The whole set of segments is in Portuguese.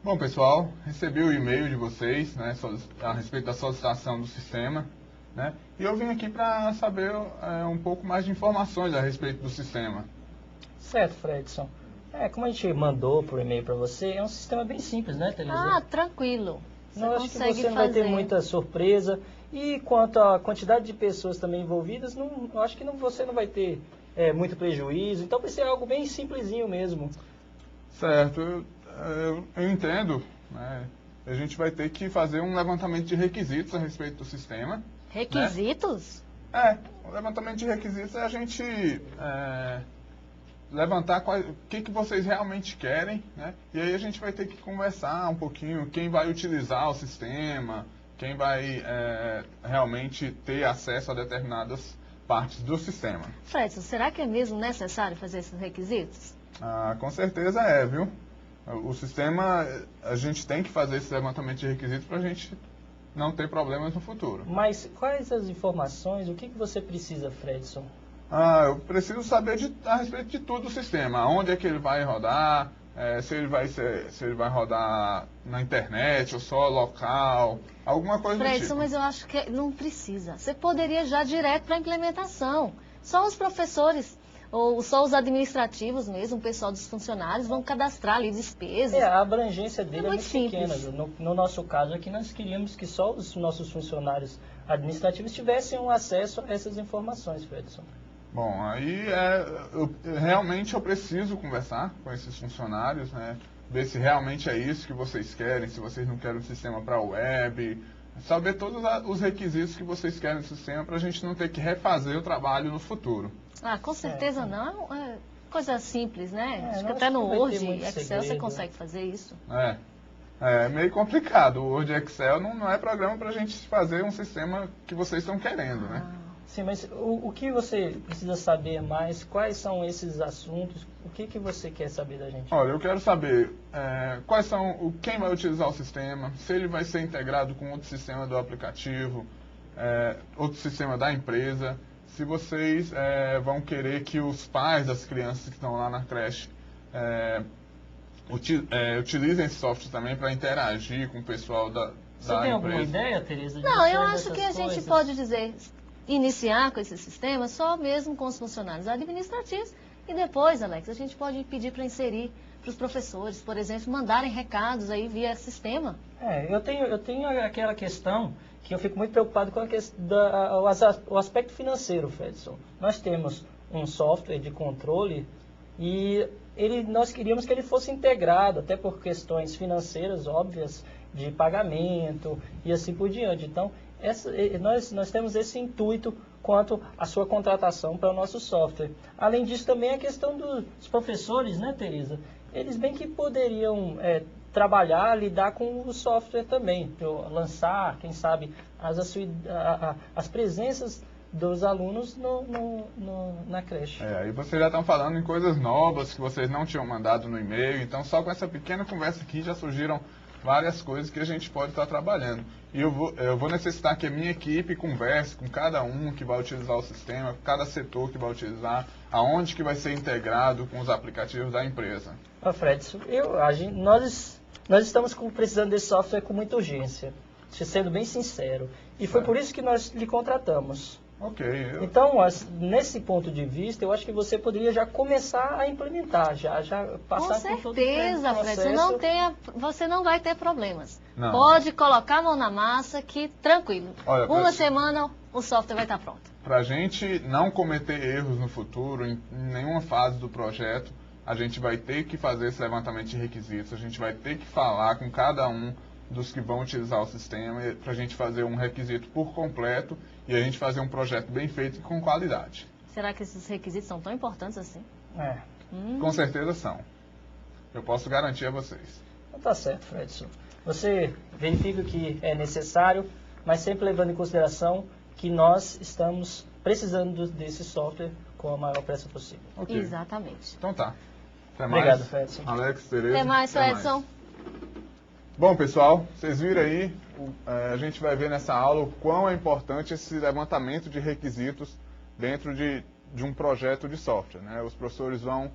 Bom, pessoal, recebi o e-mail de vocês, né, a respeito da solicitação do sistema, né, e eu vim aqui para saber um pouco mais de informações a respeito do sistema. Certo, Fredson. Como a gente mandou por e-mail para você, é um sistema bem simples, né, Teresa? Ah, tranquilo. Não, acho que você não vai ter muita surpresa. E quanto à quantidade de pessoas também envolvidas, eu acho que você não vai ter muito prejuízo. Então vai ser algo bem simplesinho mesmo. Certo, eu entendo, né? A gente vai ter que fazer um levantamento de requisitos a respeito do sistema. Requisitos? Né? O levantamento de requisitos é a gente levantar o que vocês realmente querem, né? E aí a gente vai ter que conversar um pouquinho quem vai utilizar o sistema, quem vai realmente ter acesso a determinadas partes do sistema. Fredson, será que é mesmo necessário fazer esses requisitos? Ah, com certeza viu? O sistema, a gente tem que fazer esse levantamento de requisitos para a gente não ter problemas no futuro. Mas quais as informações, o que você precisa, Fredson? Eu preciso saber a respeito de tudo do sistema, onde é que ele vai rodar, se ele vai rodar na internet ou só local, alguma coisa do tipo. Fredson, mas eu acho que não precisa. Você poderia já direto para a implementação. Só os professores ou só os administrativos mesmo, o pessoal dos funcionários, vão cadastrar ali despesas. A abrangência dele é muito pequena. Simples. No nosso caso aqui, nós queríamos que só os nossos funcionários administrativos tivessem acesso a essas informações, Fredson. Bom, aí realmente eu preciso conversar com esses funcionários, né? Ver se realmente é isso que vocês querem, se vocês não querem um sistema para web, saber todos os requisitos que vocês querem do sistema para a gente não ter que refazer o trabalho no futuro. Ah, com certeza não. É coisa simples, né? Acho que não até acho no que vai ter Word, muito Excel, segredo. você consegue fazer isso. É meio complicado. O Word e Excel não é programa para a gente fazer um sistema que vocês estão querendo, né? Sim, mas o que você precisa saber mais? Quais são esses assuntos? O que você quer saber da gente? Olha, eu quero saber quem vai utilizar o sistema, se ele vai ser integrado com outro sistema do aplicativo, outro sistema da empresa, se vocês vão querer que os pais das crianças que estão lá na creche utilizem esse software também para interagir com o pessoal da empresa. Você tem alguma ideia, Teresa? Não, eu acho que a gente pode iniciar com esse sistema só mesmo com os funcionários administrativos e depois, Alex, a gente pode pedir para inserir para os professores, por exemplo, mandarem recados aí via sistema. Eu tenho aquela questão que eu fico muito preocupado com o aspecto financeiro, Fredson. Nós temos um software de controle e nós queríamos que ele fosse integrado, até por questões financeiras óbvias, de pagamento e assim por diante. Então, nós temos esse intuito quanto à sua contratação para o nosso software. Além disso, também a questão dos professores, né, Teresa? Eles bem que poderiam trabalhar, lidar com o software também, lançar, quem sabe, as presenças dos alunos na creche. Aí vocês já estão falando em coisas novas que vocês não tinham mandado no e-mail, então só com essa pequena conversa aqui já surgiram várias coisas que a gente pode estar trabalhando. E eu vou necessitar que a minha equipe converse com cada um que vai utilizar o sistema, cada setor que vai utilizar, aonde que vai ser integrado com os aplicativos da empresa. Fredson, nós estamos precisando desse software com muita urgência, sendo bem sincero. E foi por isso que nós lhe contratamos. Então, nesse ponto de vista, eu acho que você poderia já começar a implementar, já passar por todo o processo. Fred, você não vai ter problemas. Não. Pode colocar a mão na massa que tranquilo. Olha, Uma semana o software vai estar pronto. Para a gente não cometer erros no futuro, em nenhuma fase do projeto, a gente vai ter que fazer esse levantamento de requisitos, a gente vai ter que falar com cada um dos que vão utilizar o sistema para a gente fazer um requisito por completo e a gente fazer um projeto bem feito e com qualidade. Será que esses requisitos são tão importantes assim? Com certeza são. Eu posso garantir a vocês. Então tá certo, Fredson. você verifica o que é necessário, mas sempre levando em consideração que nós estamos precisando desse software com a maior pressa possível. Ok. Exatamente. Então tá. Até mais. Obrigado, Fredson. Alex, Tereza. Até mais, Fredson. Bom, pessoal, vocês viram aí, a gente vai ver nessa aula o quão é importante esse levantamento de requisitos dentro de um projeto de software, né? Os professores vão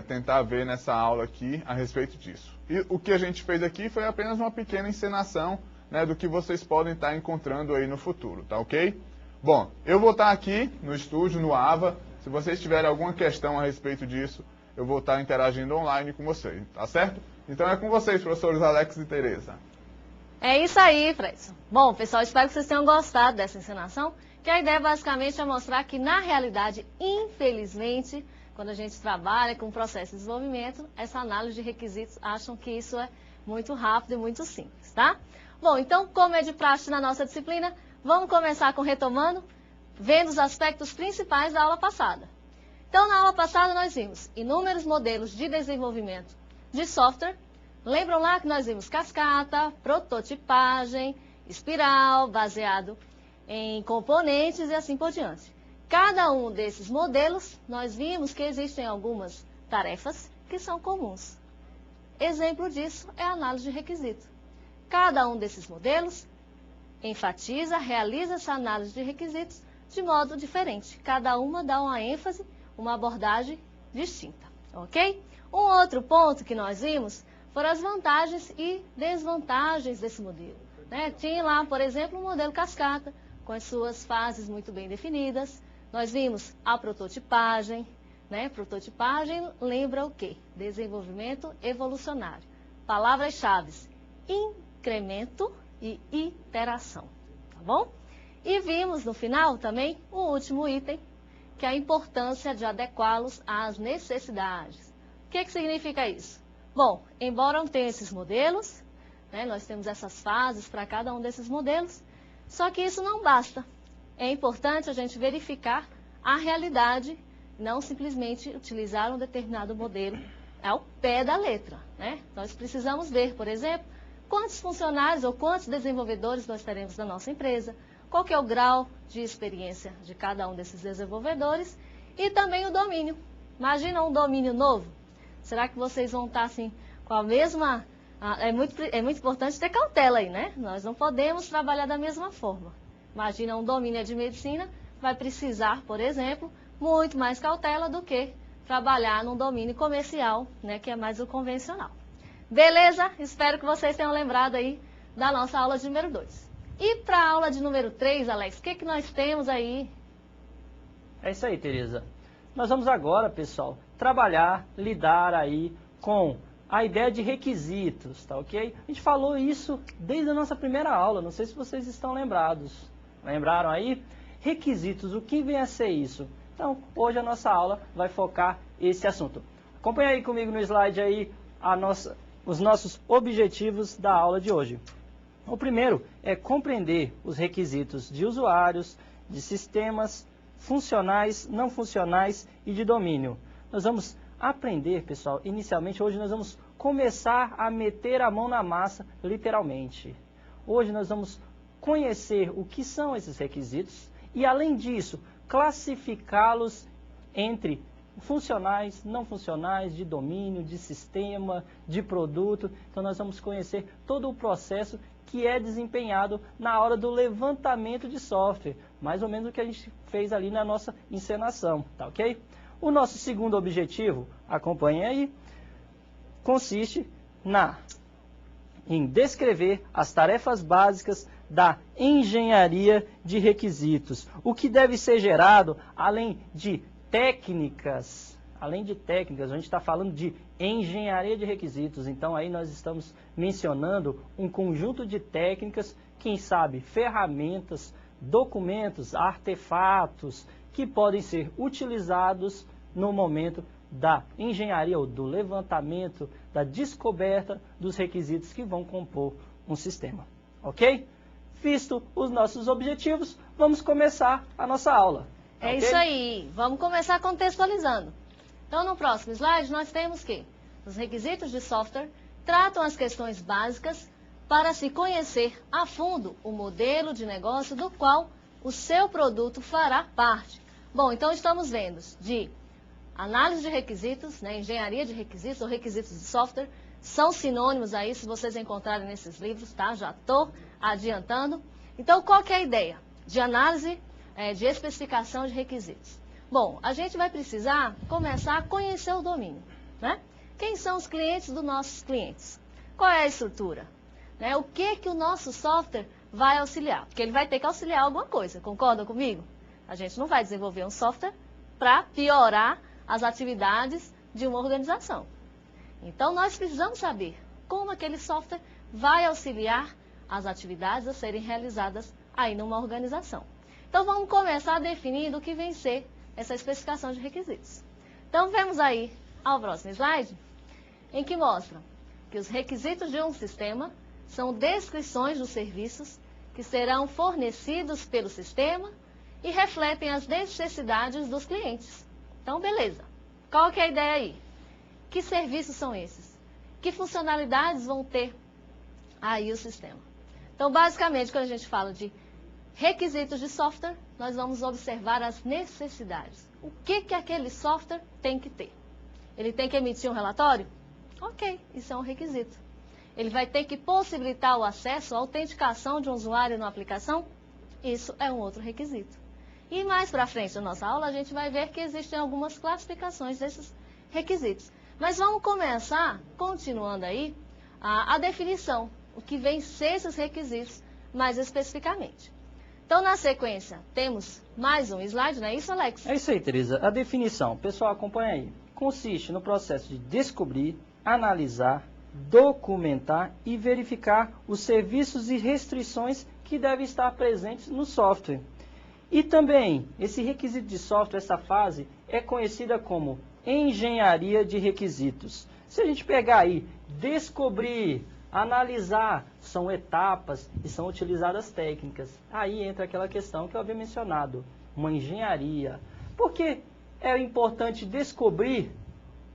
tentar ver nessa aula aqui a respeito disso. E o que a gente fez aqui foi apenas uma pequena encenação, né, do que vocês podem estar encontrando aí no futuro, tá ok? Bom, eu vou estar aqui no estúdio, no AVA. Se vocês tiverem alguma questão a respeito disso, eu vou estar interagindo online com vocês, tá certo? Então é com vocês, professores Alex e Tereza. É isso aí, Fredson. Bom, pessoal, espero que vocês tenham gostado dessa encenação, que a ideia basicamente é mostrar que, na realidade, infelizmente, quando a gente trabalha com o processo de desenvolvimento, essa análise de requisitos acham que isso é muito rápido e muito simples, tá? Bom, então, como é de praxe na nossa disciplina, vamos começar com retomando, vendo os aspectos principais da aula passada. Então, na aula passada, nós vimos inúmeros modelos de desenvolvimento de software. Lembram lá que nós vimos cascata, prototipagem, espiral, baseado em componentes e assim por diante. Cada um desses modelos, nós vimos que existem algumas tarefas que são comuns. Exemplo disso é a análise de requisito. Cada um desses modelos enfatiza, realiza essa análise de requisitos de modo diferente. Cada uma dá uma ênfase, uma abordagem distinta, ok? Um outro ponto que nós vimos foram as vantagens e desvantagens desse modelo, né? Tinha lá, por exemplo, um modelo cascata, com as suas fases muito bem definidas. Nós vimos a prototipagem, né? Prototipagem lembra o quê? Desenvolvimento evolucionário. Palavras-chave: incremento e iteração, tá bom? E vimos no final também o último item, que é a importância de adequá-los às necessidades. O que significa isso? Bom, embora não tenha esses modelos, né, nós temos essas fases para cada um desses modelos, só que isso não basta. É importante a gente verificar a realidade, não simplesmente utilizar um determinado modelo ao pé da letra, né? Nós precisamos ver, por exemplo, quantos funcionários ou quantos desenvolvedores nós teremos na nossa empresa, qual que é o grau de experiência de cada um desses desenvolvedores e também o domínio. Imagina um domínio novo. Será que vocês vão estar assim com a mesma... É muito importante ter cautela aí, né? Nós não podemos trabalhar da mesma forma. Imagina um domínio de medicina, vai precisar, por exemplo, muito mais cautela do que trabalhar num domínio comercial, né, que é mais o convencional. Beleza? Espero que vocês tenham lembrado aí da nossa aula de número 2. E para a aula de número 3, Alex, o que nós temos aí? É isso aí, Tereza. Nós vamos agora, pessoal, trabalhar, lidar aí com a ideia de requisitos, tá ok? A gente falou isso desde a nossa primeira aula, não sei se vocês estão lembrados. Lembraram aí? Requisitos, o que vem a ser isso? Então, hoje a nossa aula vai focar esse assunto. Acompanha aí comigo no slide aí os nossos objetivos da aula de hoje. O primeiro é compreender os requisitos de usuários, de sistemas, funcionais, não funcionais e de domínio. Nós vamos aprender, pessoal, inicialmente hoje nós vamos começar a meter a mão na massa, literalmente. Hoje nós vamos conhecer o que são esses requisitos e, além disso, classificá-los entre funcionais, não funcionais, de domínio, de sistema, de produto. Então nós vamos conhecer todo o processo que é desempenhado na hora do levantamento de software, mais ou menos o que a gente fez ali na nossa encenação, tá ok? O nosso segundo objetivo, acompanhe aí, consiste em descrever as tarefas básicas da engenharia de requisitos, o que deve ser gerado além de técnicas. A gente está falando de engenharia de requisitos, então aí nós estamos mencionando um conjunto de técnicas, quem sabe ferramentas, documentos, artefatos que podem ser utilizados no momento da engenharia ou do levantamento, da descoberta dos requisitos que vão compor um sistema, ok? Visto os nossos objetivos, vamos começar a nossa aula. É okay? Isso aí, vamos começar contextualizando. Então, no próximo slide, nós temos que os requisitos de software tratam as questões básicas para se conhecer a fundo o modelo de negócio do qual o seu produto fará parte. Bom, então estamos vendo de análise de requisitos, né, engenharia de requisitos ou requisitos de software, são sinônimos aí, se vocês encontrarem nesses livros, tá? Já estou adiantando. Então, qual que é a ideia de análise de especificação de requisitos? Bom, a gente vai precisar começar a conhecer o domínio, né? Quem são os clientes dos nossos clientes? Qual é a estrutura? Né? O que o nosso software vai auxiliar? Porque ele vai ter que auxiliar alguma coisa, concordam comigo? A gente não vai desenvolver um software para piorar as atividades de uma organização. Então, nós precisamos saber como aquele software vai auxiliar as atividades a serem realizadas aí numa organização. Então, vamos começar definindo o que vem ser essa especificação de requisitos. Então, vemos aí ao próximo slide, em que mostram que os requisitos de um sistema são descrições dos serviços que serão fornecidos pelo sistema e refletem as necessidades dos clientes. Então, beleza. Qual que é a ideia aí? Que serviços são esses? Que funcionalidades vão ter aí o sistema? Então, basicamente, quando a gente fala de requisitos de software, nós vamos observar as necessidades. O que aquele software tem que ter? Ele tem que emitir um relatório? Ok, isso é um requisito. Ele vai ter que possibilitar o acesso, a autenticação de um usuário na aplicação? Isso é um outro requisito. E mais para frente na nossa aula, a gente vai ver que existem algumas classificações desses requisitos. Mas vamos começar, continuando aí, a definição, o que vem ser esses requisitos mais especificamente. Então, na sequência, temos mais um slide, não é isso, Alex? É isso aí, Teresa. A definição, pessoal, acompanha aí. Consiste no processo de descobrir, analisar, documentar e verificar os serviços e restrições que devem estar presentes no software. E também, esse requisito de software, essa fase, é conhecida como engenharia de requisitos. Se a gente pegar aí, descobrir, analisar, são etapas e são utilizadas técnicas. Aí entra aquela questão que eu havia mencionado, uma engenharia. Por que é importante descobrir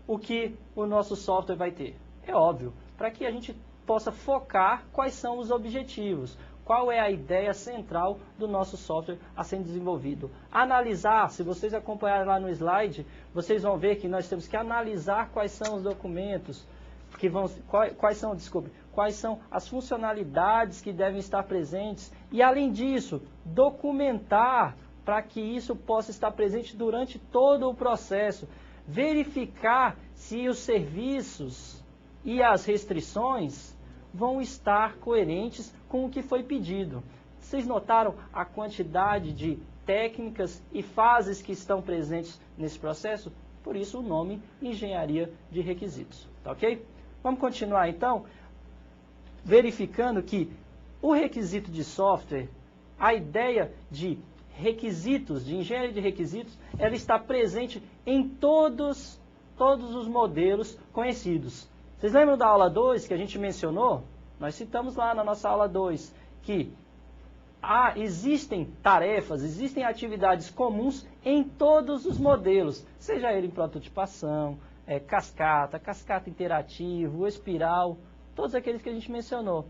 o que o nosso software vai ter? É óbvio, para que a gente possa focar quais são os objetivos, qual é a ideia central do nosso software a ser desenvolvido. Analisar, se vocês acompanharem lá no slide, vocês vão ver que nós temos que analisar quais são os documentos, quais são as funcionalidades que devem estar presentes e, além disso, documentar para que isso possa estar presente durante todo o processo. Verificar se os serviços e as restrições vão estar coerentes com o que foi pedido. Vocês notaram a quantidade de técnicas e fases que estão presentes nesse processo? Por isso o nome engenharia de requisitos. Tá ok? Vamos continuar então, verificando que o requisito de software, a ideia de requisitos, de engenharia de requisitos, ela está presente em todos os modelos conhecidos. Vocês lembram da aula 2 que a gente mencionou? Nós citamos lá na nossa aula 2 que existem tarefas, existem atividades comuns em todos os modelos, seja ele em prototipação, cascata interativo, espiral, todos aqueles que a gente mencionou.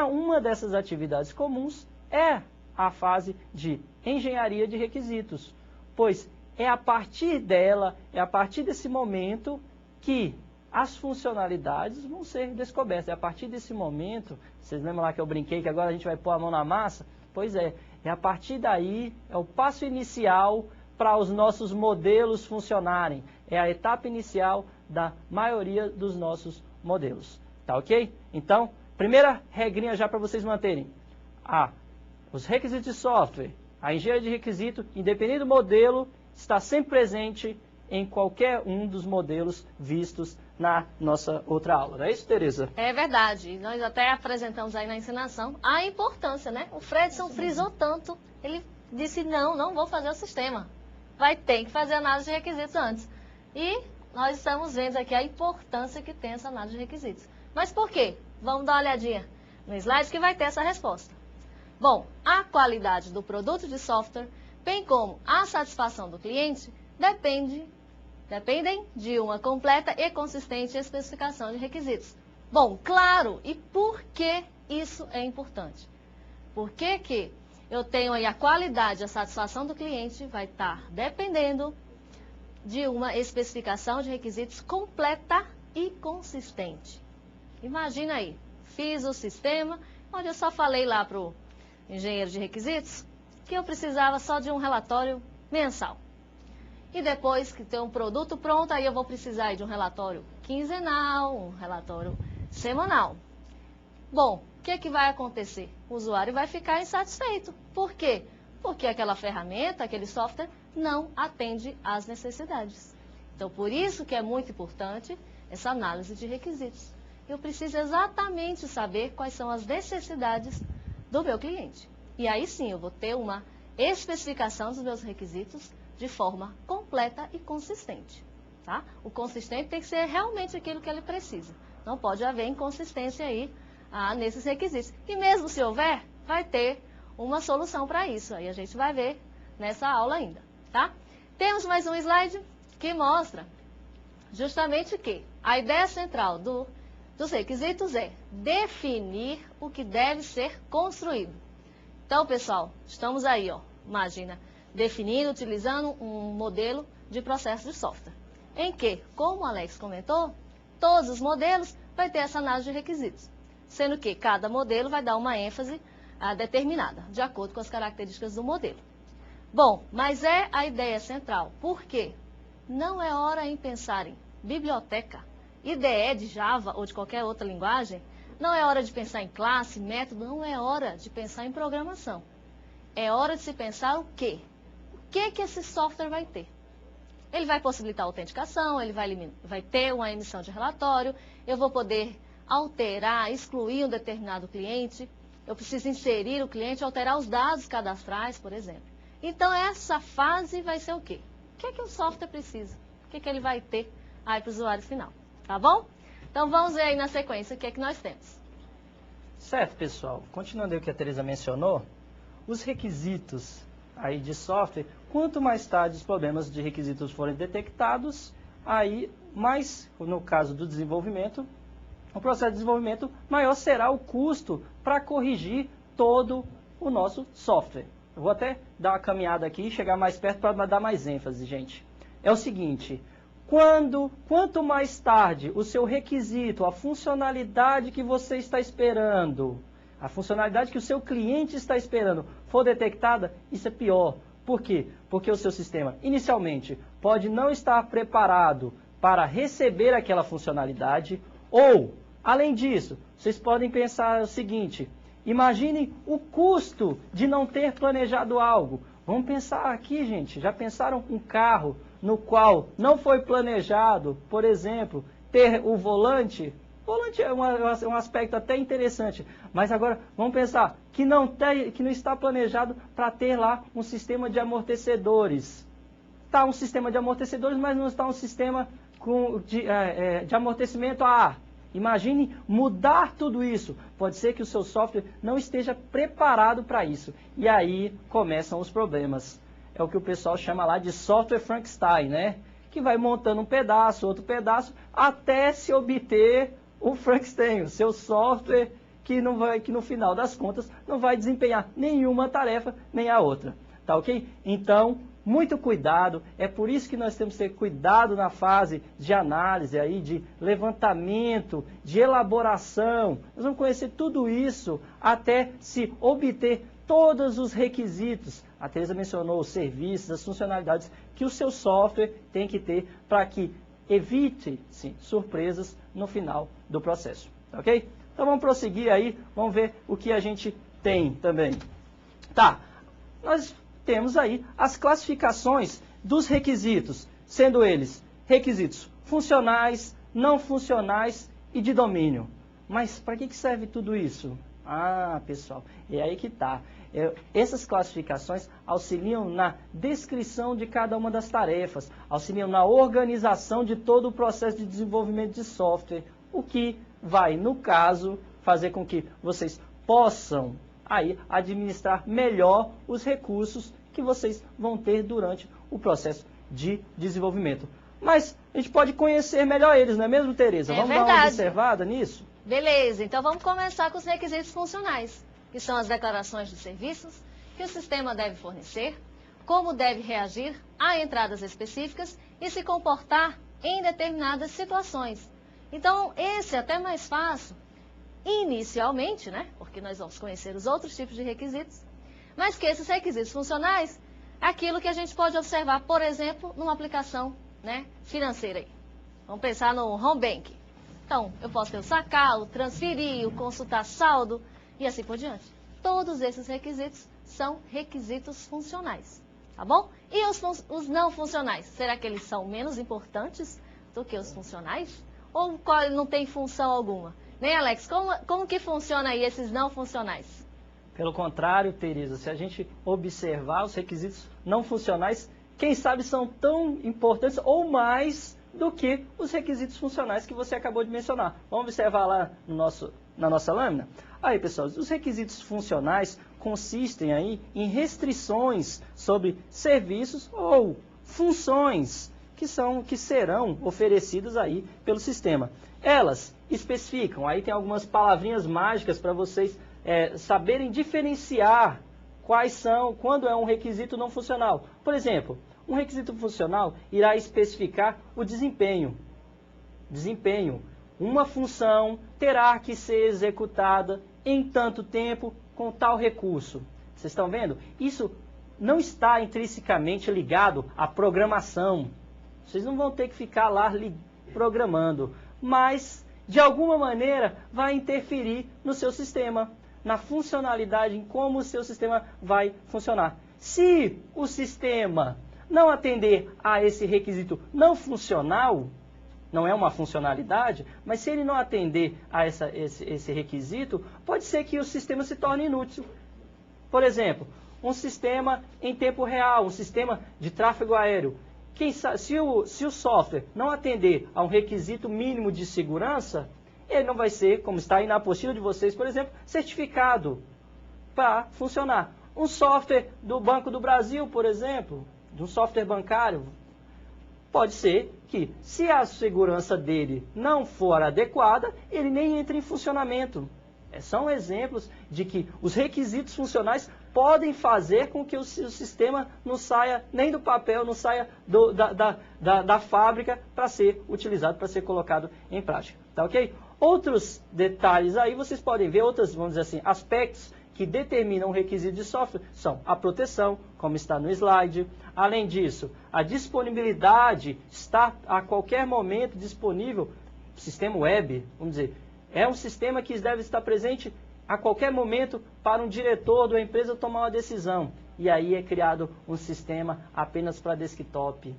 Uma dessas atividades comuns é a fase de engenharia de requisitos, pois é a partir dela, é a partir desse momento que as funcionalidades vão ser descobertas. É a partir desse momento, vocês lembram lá que eu brinquei que agora a gente vai pôr a mão na massa? Pois é a partir daí, é o passo inicial para os nossos modelos funcionarem. É a etapa inicial da maioria dos nossos modelos. Tá ok? Então, primeira regrinha já para vocês manterem. Os requisitos de software, a engenharia de requisito, independente do modelo, está sempre presente em qualquer um dos modelos vistos na nossa outra aula. Não é isso, Teresa? É verdade. Nós até apresentamos aí na ensinação a importância, né? O Fredson frisou tanto, ele disse, não vou fazer o sistema. Vai ter que fazer análise de requisitos antes. E nós estamos vendo aqui a importância que tem essa análise de requisitos. Mas por quê? Vamos dar uma olhadinha no slide que vai ter essa resposta. Bom, a qualidade do produto de software, bem como a satisfação do cliente, dependem de uma completa e consistente especificação de requisitos. Bom, claro, e por que isso é importante? Por que eu tenho aí a qualidade, a satisfação do cliente vai estar dependendo de uma especificação de requisitos completa e consistente. Imagina aí, fiz o sistema, onde eu só falei lá para o engenheiro de requisitos que eu precisava só de um relatório mensal. E depois que tem um produto pronto, aí eu vou precisar de um relatório quinzenal, um relatório semanal. Bom, o que vai acontecer? O usuário vai ficar insatisfeito. Por quê? Porque aquela ferramenta, aquele software, não atende às necessidades. Então, por isso que é muito importante essa análise de requisitos. Eu preciso exatamente saber quais são as necessidades do meu cliente. E aí sim, eu vou ter uma especificação dos meus requisitos de forma completa e consistente. Tá? O consistente tem que ser realmente aquilo que ele precisa. Não pode haver inconsistência aí nesses requisitos. E mesmo se houver, vai ter uma solução para isso. Aí a gente vai ver nessa aula ainda. Tá? Temos mais um slide que mostra justamente que a ideia central dos requisitos é definir o que deve ser construído. Então, pessoal, estamos aí, ó, imagina, definindo, utilizando um modelo de processo de software, em que, como o Alex comentou, todos os modelos vai ter essa análise de requisitos, sendo que cada modelo vai dar uma ênfase determinada, de acordo com as características do modelo. Bom, mas é a ideia central. Por quê? Não é hora em pensar em biblioteca, IDE de Java ou de qualquer outra linguagem, não é hora de pensar em classe, método, não é hora de pensar em programação. É hora de se pensar o quê? O que esse software vai ter? Ele vai possibilitar a autenticação, ele vai ter uma emissão de relatório, eu vou poder alterar, excluir um determinado cliente, eu preciso inserir o cliente, alterar os dados cadastrais, por exemplo. Então, essa fase vai ser o quê? O que o software precisa? O que ele vai ter aí para o usuário final? Tá bom? Então, vamos ver aí na sequência o que nós temos. Certo, pessoal. Continuando aí o que a Teresa mencionou, os requisitos aí de software, quanto mais tarde os problemas de requisitos forem detectados, aí mais, no caso do desenvolvimento, o processo de desenvolvimento, maior será o custo para corrigir todo o nosso software. Eu vou até dar uma caminhada aqui e chegar mais perto para dar mais ênfase, gente. É o seguinte, quanto mais tarde o seu requisito, a funcionalidade que você está esperando, a funcionalidade que o seu cliente está esperando for detectada, isso é pior. Por quê? Porque o seu sistema, inicialmente, pode não estar preparado para receber aquela funcionalidade ou, além disso, vocês podem pensar o seguinte, imaginem o custo de não ter planejado algo. Vamos pensar aqui, gente, já pensaram um carro no qual não foi planejado, por exemplo, ter o volante? O volante é um aspecto até interessante, mas agora vamos pensar que não está planejado para ter lá um sistema de amortecedores. Está um sistema de amortecedores, mas não está um sistema de amortecimento a ar. Imagine mudar tudo isso. Pode ser que o seu software não esteja preparado para isso. E aí começam os problemas. É o que o pessoal chama lá de software Frankenstein, né? Que vai montando um pedaço, outro pedaço, até se obter o Frankenstein, o seu software que no final das contas não vai desempenhar nenhuma tarefa nem a outra. Tá ok? Então, muito cuidado, é por isso que nós temos que ter cuidado na fase de análise, aí, de levantamento, de elaboração. Nós vamos conhecer tudo isso até se obter todos os requisitos. A Teresa mencionou os serviços, as funcionalidades que o seu software tem que ter para que evite surpresas no final do processo. Ok? Então vamos prosseguir aí, vamos ver o que a gente tem também. Tá, nós temos aí as classificações dos requisitos, sendo eles requisitos funcionais, não funcionais e de domínio. Mas para que serve tudo isso? Ah, pessoal, é aí que está. Essas classificações auxiliam na descrição de cada uma das tarefas, auxiliam na organização de todo o processo de desenvolvimento de software, o que vai, no caso, fazer com que vocês possam aí administrar melhor os recursos que vocês vão ter durante o processo de desenvolvimento. mas a gente pode conhecer melhor eles, não é mesmo, Tereza? Vamos dar uma observada nisso? Beleza, então vamos começar com os requisitos funcionais, que são as declarações de serviços que o sistema deve fornecer, como deve reagir a entradas específicas e se comportar em determinadas situações. Então, esse é até mais fácil, inicialmente, né? Porque nós vamos conhecer os outros tipos de requisitos, mas que esses requisitos funcionais é aquilo que a gente pode observar, por exemplo, numa aplicação, né, financeira aí. Vamos pensar no home bank. Então, eu posso ter o sacar, o transferir, o consultar saldo e assim por diante. Todos esses requisitos são requisitos funcionais, tá bom? E os não funcionais, será que eles são menos importantes do que os funcionais? Ou não tem função alguma? Né, Alex? Como que funciona aí esses não funcionais? Pelo contrário, Tereza, se a gente observar os requisitos não funcionais, quem sabe são tão importantes ou mais do que os requisitos funcionais que você acabou de mencionar. Vamos observar lá na nossa lâmina? Aí, pessoal, os requisitos funcionais consistem aí em restrições sobre serviços ou funções que serão oferecidas aí pelo sistema. Elas especificam, aí tem algumas palavrinhas mágicas para vocês saberem diferenciar quando é um requisito não funcional. Por exemplo, um requisito funcional irá especificar o desempenho. Uma função terá que ser executada em tanto tempo com tal recurso. Vocês estão vendo? Isso não está intrinsecamente ligado à programação. Vocês não vão ter que ficar lá programando, mas de alguma maneira vai interferir no seu sistema, na funcionalidade, em como o seu sistema vai funcionar. Se o sistema não atender a esse requisito não funcional, não é uma funcionalidade, mas se ele não atender a esse requisito, pode ser que o sistema se torne inútil. Por exemplo, um sistema em tempo real, um sistema de tráfego aéreo. Se o software não atender a um requisito mínimo de segurança, ele não vai ser, como está aí na apostila de vocês, por exemplo, certificado para funcionar. Um software do Banco do Brasil, por exemplo, de um software bancário, pode ser que, se a segurança dele não for adequada, ele nem entre em funcionamento. São exemplos de que os requisitos funcionais podem fazer com que o sistema não saia nem do papel, não saia da fábrica para ser utilizado, para ser colocado em prática. Tá ok? Outros detalhes aí, vocês podem ver, vamos dizer assim, aspectos que determinam o requisito de software são a proteção, como está no slide. Além disso, a disponibilidade, está a qualquer momento disponível, sistema web, vamos dizer, é um sistema que deve estar presente a qualquer momento para um diretor da empresa tomar uma decisão. E aí é criado um sistema apenas para desktop.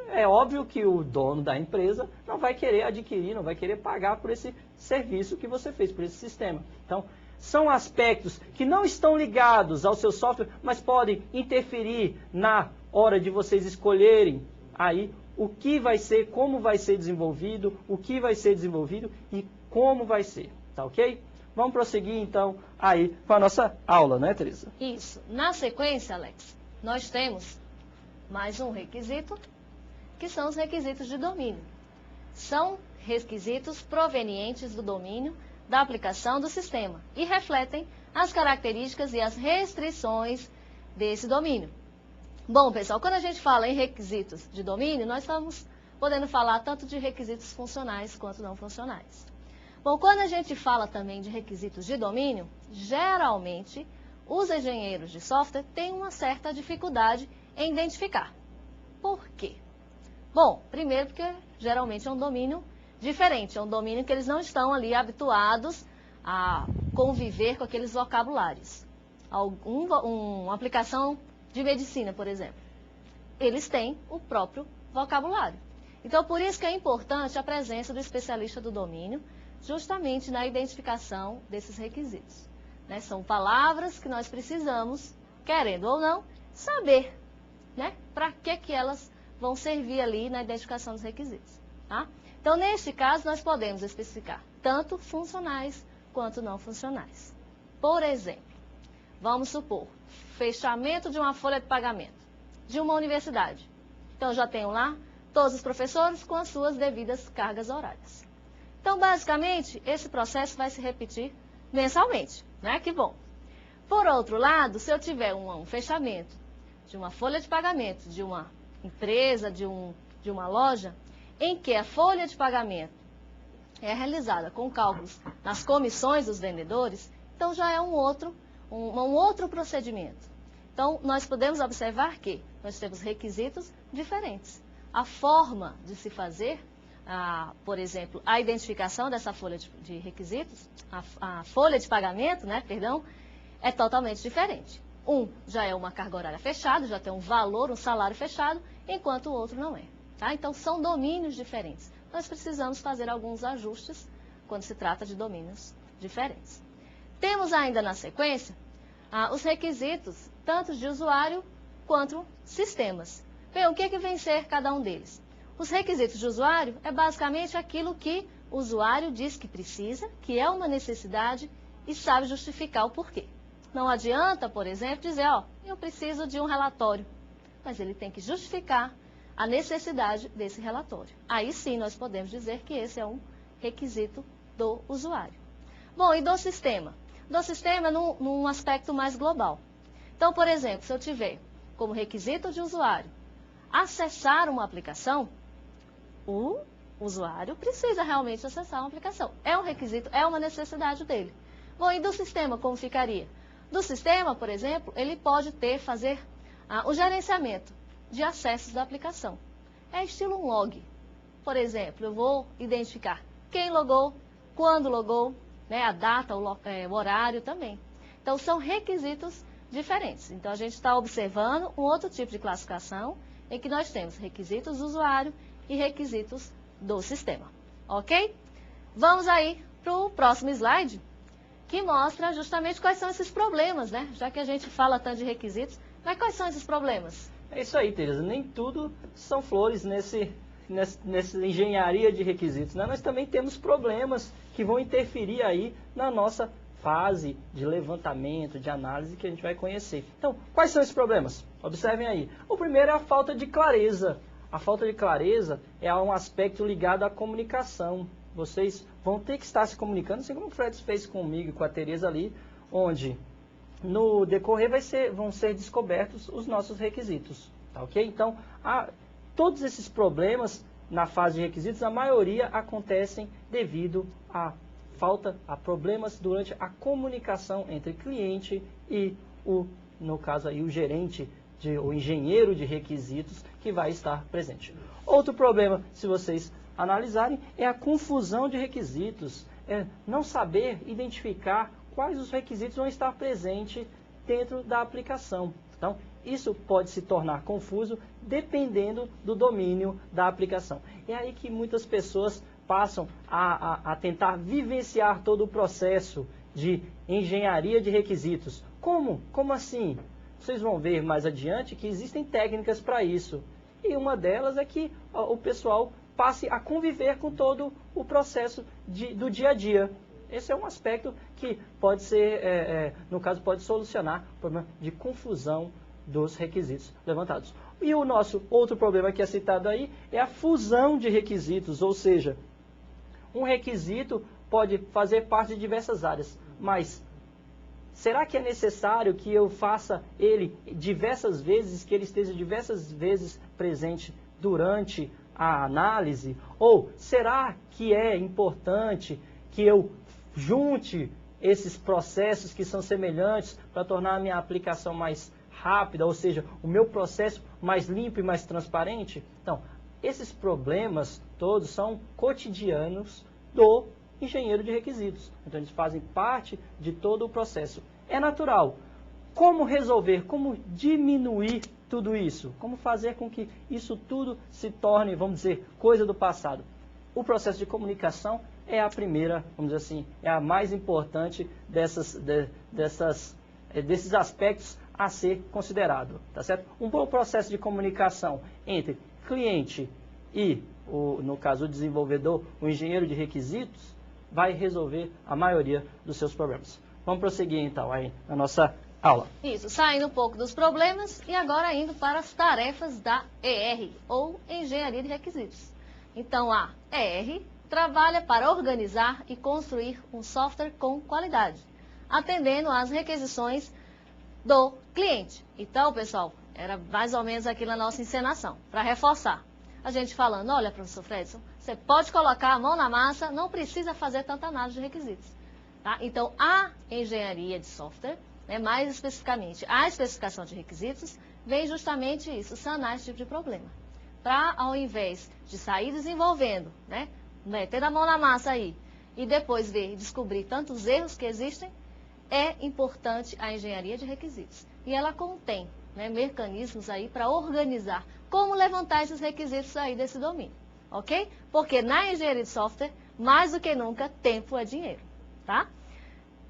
É óbvio que o dono da empresa não vai querer adquirir, não vai querer pagar por esse serviço que você fez, por esse sistema. Então, são aspectos que não estão ligados ao seu software, mas podem interferir na hora de vocês escolherem aí o que vai ser, como vai ser desenvolvido, o que vai ser desenvolvido e como vai ser. Tá ok? Vamos prosseguir então aí com a nossa aula, né, Teresa? Isso. Na sequência, Alex, nós temos mais um requisito, que são os requisitos de domínio. São requisitos provenientes do domínio da aplicação do sistema e refletem as características e as restrições desse domínio. Bom, pessoal, quando a gente fala em requisitos de domínio, nós estamos podendo falar tanto de requisitos funcionais quanto não funcionais. Bom, quando a gente fala também de requisitos de domínio, geralmente os engenheiros de software têm uma certa dificuldade em identificar. Por quê? Bom, primeiro porque geralmente é um domínio diferente, é um domínio que eles não estão ali habituados a conviver com aqueles vocabulários. Uma aplicação de medicina, por exemplo, eles têm o próprio vocabulário. Então, por isso que é importante a presença do especialista do domínio, justamente na identificação desses requisitos. Né? São palavras que nós precisamos, querendo ou não, saber, né? Para que elas vão servir ali na identificação dos requisitos. Tá? Então, neste caso, nós podemos especificar tanto funcionais quanto não funcionais. Por exemplo, vamos supor, fechamento de uma folha de pagamento de uma universidade. Então, eu já tenho lá Todos os professores com as suas devidas cargas horárias. Então, basicamente, esse processo vai se repetir mensalmente, né? Que bom. Por outro lado, se eu tiver um fechamento de uma folha de pagamento de uma empresa, de uma loja, em que a folha de pagamento é realizada com cálculos nas comissões dos vendedores, então já é um outro procedimento. Então, nós podemos observar que nós temos requisitos diferentes. A forma de se fazer, por exemplo, a identificação dessa folha de requisitos, a folha de pagamento, né, perdão, é totalmente diferente. Um já é uma carga horária fechada, já tem um valor, um salário fechado, enquanto o outro não é. Tá? Então, são domínios diferentes. Nós precisamos fazer alguns ajustes quando se trata de domínios diferentes. Temos ainda na sequência os requisitos, tanto de usuário quanto sistemas. Bem, o que vem ser cada um deles? Os requisitos de usuário é basicamente aquilo que o usuário diz que precisa, que é uma necessidade e sabe justificar o porquê. Não adianta, por exemplo, dizer, eu preciso de um relatório, mas ele tem que justificar a necessidade desse relatório. Aí sim nós podemos dizer que esse é um requisito do usuário. Bom, e do sistema? Do sistema num aspecto mais global. Então, por exemplo, se eu tiver como requisito de usuário acessar uma aplicação, o usuário precisa realmente acessar uma aplicação. É um requisito, é uma necessidade dele. Bom, e do sistema, como ficaria? Do sistema, por exemplo, ele pode fazer o gerenciamento de acessos da aplicação. É estilo um log. Por exemplo, eu vou identificar quem logou, quando logou, né, a data, o horário também. Então, são requisitos diferentes. Então, a gente está observando um outro tipo de classificação em que nós temos requisitos do usuário e requisitos do sistema. Ok? Vamos aí para o próximo slide, que mostra justamente quais são esses problemas, né? Já que a gente fala tanto de requisitos, mas quais são esses problemas? É isso aí, Tereza. Nem tudo são flores nessa engenharia de requisitos, né? Nós também temos problemas que vão interferir aí na nossa fase de levantamento, de análise que a gente vai conhecer. Então, quais são esses problemas? Observem aí. O primeiro é a falta de clareza. A falta de clareza é um aspecto ligado à comunicação. Vocês vão ter que estar se comunicando, assim como o Fred fez comigo e com a Tereza ali, onde no decorrer vão ser descobertos os nossos requisitos. Tá, ok? Então, todos esses problemas na fase de requisitos, a maioria acontecem devido a problemas durante a comunicação entre cliente e no caso aí, o gerente, o engenheiro de requisitos que vai estar presente. Outro problema, se vocês analisarem, é a confusão de requisitos, não saber identificar quais os requisitos vão estar presentes dentro da aplicação. Então, isso pode se tornar confuso dependendo do domínio da aplicação. É aí que muitas pessoas passam a tentar vivenciar todo o processo de engenharia de requisitos. Como? Como assim? Vocês vão ver mais adiante que existem técnicas para isso. E uma delas é que o pessoal passe a conviver com todo o processo do dia a dia. Esse é um aspecto que pode ser, no caso, pode solucionar o problema de confusão dos requisitos levantados. E o nosso outro problema que é citado aí é a fusão de requisitos, ou seja, um requisito pode fazer parte de diversas áreas, mas será que é necessário que eu faça ele diversas vezes, que ele esteja diversas vezes presente durante a análise? Ou será que é importante que eu junte esses processos que são semelhantes para tornar a minha aplicação mais rápida, ou seja, o meu processo mais limpo e mais transparente? Então, esses problemas todos são cotidianos do engenheiro de requisitos. Então, eles fazem parte de todo o processo. É natural. Como resolver, como diminuir tudo isso? Como fazer com que isso tudo se torne, vamos dizer, coisa do passado? O processo de comunicação é a primeira, vamos dizer assim, é a mais importante desses aspectos a ser considerado, tá certo? Um bom processo de comunicação entre cliente e, no caso, o desenvolvedor, o engenheiro de requisitos, vai resolver a maioria dos seus problemas. Vamos prosseguir, então, aí na nossa aula. Isso, saindo um pouco dos problemas e agora indo para as tarefas da ER, ou Engenharia de Requisitos. Então, a ER trabalha para organizar e construir um software com qualidade, atendendo às requisições do cliente. Então, pessoal, era mais ou menos aqui na nossa encenação, para reforçar. A gente falando, olha, professor Fredson, você pode colocar a mão na massa, não precisa fazer tanta análise de requisitos. Tá? Então, a engenharia de software, mais especificamente a especificação de requisitos, vem justamente isso, sanar esse tipo de problema. Para, ao invés de sair desenvolvendo, meter a mão na massa aí, e depois ver e descobrir tantos erros que existem, é importante a engenharia de requisitos. E ela contém mecanismos aí para organizar como levantar esses requisitos aí desse domínio, ok? Porque na engenharia de software, mais do que nunca, tempo é dinheiro, tá?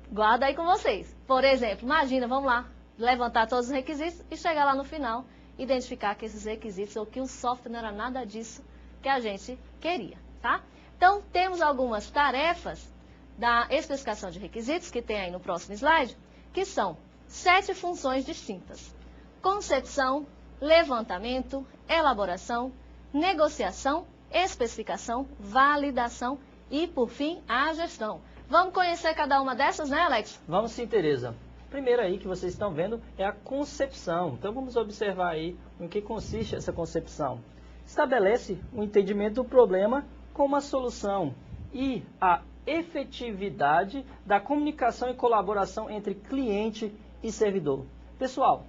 Guarda aí com vocês. Por exemplo, imagina, vamos lá, levantar todos os requisitos e chegar lá no final, identificar que esses requisitos ou que o software não era nada disso que a gente queria, tá? Então, temos algumas tarefas da especificação de requisitos, que tem aí no próximo slide, que são 7 funções distintas: concepção, levantamento, elaboração, negociação, especificação, validação e, por fim, a gestão. Vamos conhecer cada uma dessas, né, Alex? Vamos sim, Tereza. Primeiro aí que vocês estão vendo é a concepção. Então vamos observar aí em que consiste essa concepção. Estabelece o entendimento do problema com uma solução e a efetividade da comunicação e colaboração entre cliente e servidor. Pessoal,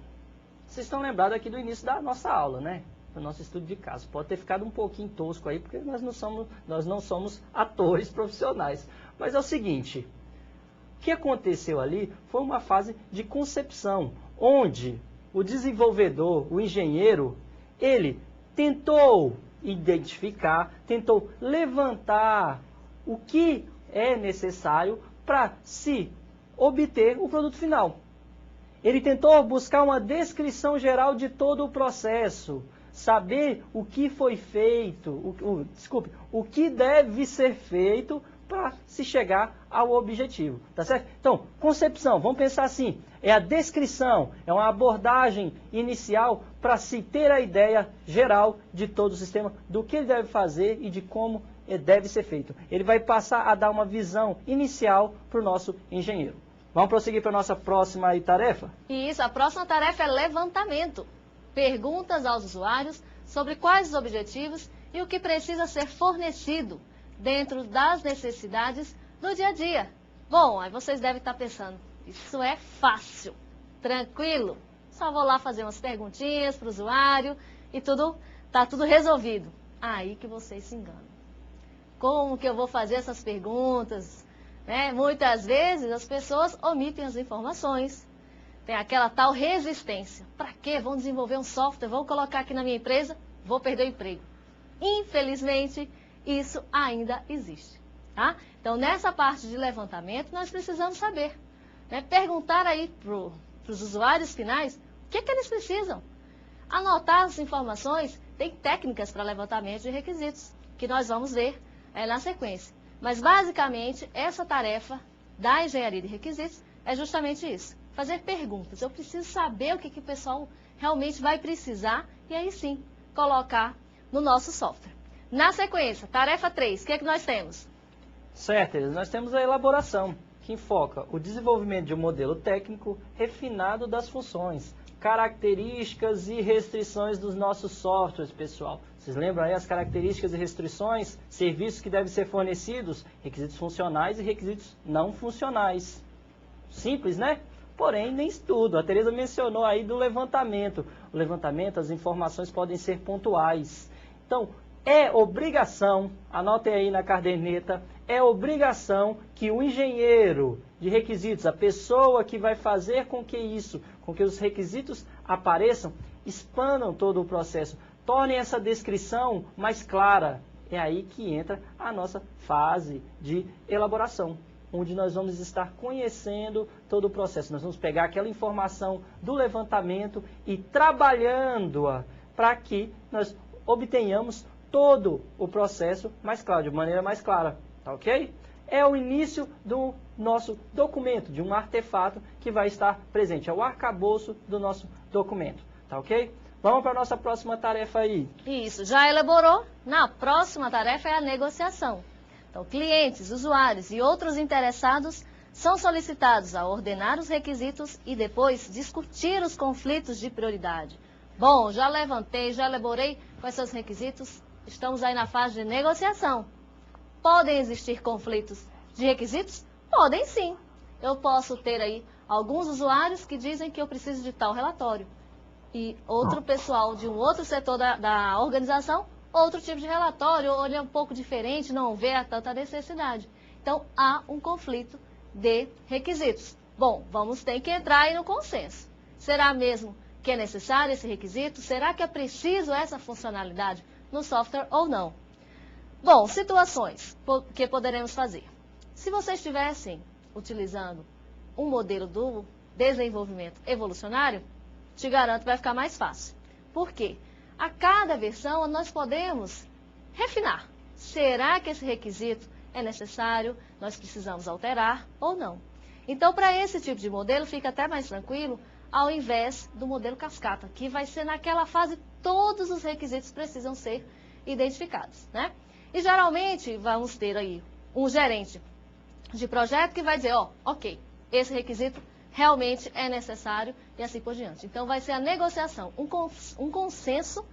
vocês estão lembrados aqui do início da nossa aula, né? Do nosso estudo de caso. Pode ter ficado um pouquinho tosco aí, porque nós não somos atores profissionais. Mas é o seguinte, o que aconteceu ali foi uma fase de concepção, onde o desenvolvedor, o engenheiro, ele tentou identificar, tentou levantar o que é necessário para se obter o produto final. Ele tentou buscar uma descrição geral de todo o processo, saber o que foi feito, o que deve ser feito para se chegar ao objetivo, tá certo? Então, concepção, vamos pensar assim, é a descrição, é uma abordagem inicial para se ter a ideia geral de todo o sistema, do que ele deve fazer e de como deve ser feito. Ele vai passar a dar uma visão inicial para o nosso engenheiro. Vamos prosseguir para a nossa próxima tarefa? Isso, a próxima tarefa é levantamento. Perguntas aos usuários sobre quais os objetivos e o que precisa ser fornecido dentro das necessidades do dia a dia. Bom, aí vocês devem estar pensando, isso é fácil, tranquilo, só vou lá fazer umas perguntinhas para o usuário e está tudo resolvido. Aí que vocês se enganam. Como que eu vou fazer essas perguntas? Muitas vezes as pessoas omitem as informações. Tem aquela tal resistência. Para quê? Vão desenvolver um software, vão colocar aqui na minha empresa, vou perder o emprego. Infelizmente, isso ainda existe. Tá? Então, nessa parte de levantamento, nós precisamos saber. Perguntar aí para os usuários finais o que eles precisam. Anotar as informações, tem técnicas para levantamento de requisitos, que nós vamos ver na sequência. Mas, basicamente, essa tarefa da engenharia de requisitos é justamente isso. Fazer perguntas. Eu preciso saber o que o pessoal realmente vai precisar e aí sim colocar no nosso software. Na sequência, tarefa 3, o que é que nós temos? Certo, nós temos a elaboração, que enfoca o desenvolvimento de um modelo técnico refinado das funções, características e restrições dos nossos softwares, pessoal. Vocês lembram aí as características e restrições, serviços que devem ser fornecidos, requisitos funcionais e requisitos não funcionais. Simples, né? Porém, nem tudo. A Tereza mencionou aí do levantamento. O levantamento, as informações podem ser pontuais. Então, é obrigação, anotem aí na caderneta, é obrigação que o engenheiro de requisitos, a pessoa que vai fazer com que os requisitos apareçam, expandam todo o processo, tornem essa descrição mais clara. É aí que entra a nossa fase de elaboração, onde nós vamos estar conhecendo todo o processo. Nós vamos pegar aquela informação do levantamento e trabalhando-a para que nós obtenhamos todo o processo mais claro, de maneira mais clara, tá ok? é o início do nosso documento, de um artefato que vai estar presente. É o arcabouço do nosso documento, tá ok? Vamos para a nossa próxima tarefa aí. Isso, já elaborou? Na próxima tarefa é a negociação. Então, clientes, usuários e outros interessados são solicitados a ordenar os requisitos e depois discutir os conflitos de prioridade. Bom, já levantei, já elaborei quais são os requisitos, estamos aí na fase de negociação. Podem existir conflitos de requisitos? Podem sim. Eu posso ter aí alguns usuários que dizem que eu preciso de tal relatório. E outro pessoal de um outro setor da organização, outro tipo de relatório, ou ele é um pouco diferente, não vê tanta necessidade. Então, há um conflito de requisitos. Bom, vamos ter que entrar aí no consenso. Será mesmo que é necessário esse requisito? Será que é preciso essa funcionalidade no software ou não? Bom, situações que poderemos fazer. Se vocês estivessem utilizando um modelo do desenvolvimento evolucionário, te garanto que vai ficar mais fácil. Por quê? A cada versão nós podemos refinar. Será que esse requisito é necessário? Nós precisamos alterar ou não? Então, para esse tipo de modelo, fica até mais tranquilo, ao invés do modelo cascata, que vai ser naquela fase todos os requisitos precisam ser identificados, né? E geralmente vamos ter aí um gerente de projeto que vai dizer, ó, ok, esse requisito realmente é necessário e assim por diante. Então, vai ser a negociação, um consenso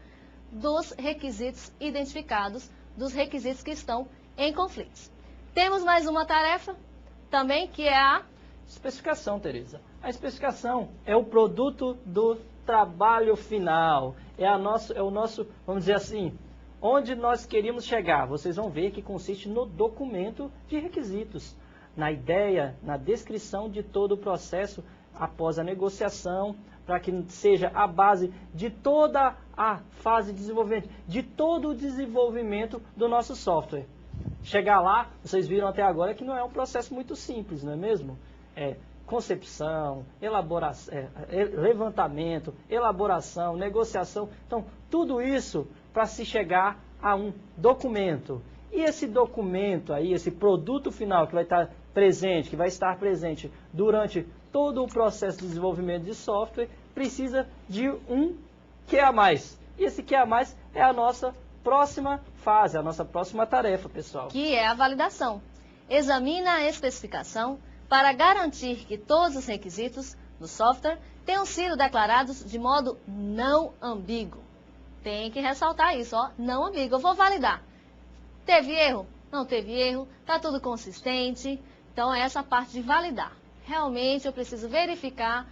dos requisitos identificados, dos requisitos que estão em conflitos. Temos mais uma tarefa também, que é a especificação, Tereza. A especificação é o produto do trabalho final. É o nosso, vamos dizer assim, onde nós queríamos chegar. Vocês vão ver que consiste no documento de requisitos, na ideia, na descrição de todo o processo após a negociação, para que seja a base de toda a fase de desenvolvimento, de todo o desenvolvimento do nosso software. Chegar lá, vocês viram até agora que não é um processo muito simples, não é mesmo? É concepção, elaboração, levantamento, elaboração, negociação. Então, tudo isso para se chegar a um documento. E esse documento aí, esse produto final que vai estar presente durante todo o processo de desenvolvimento de software, precisa de um QA+. E esse QA+, é a nossa próxima fase, a nossa próxima tarefa, pessoal. Que é a validação. Examina a especificação para garantir que todos os requisitos do software tenham sido declarados de modo não ambíguo. Tem que ressaltar isso, ó, não ambíguo. Eu vou validar. Teve erro? Não teve erro. Está tudo consistente. Então, é essa parte de validar. Realmente, eu preciso verificar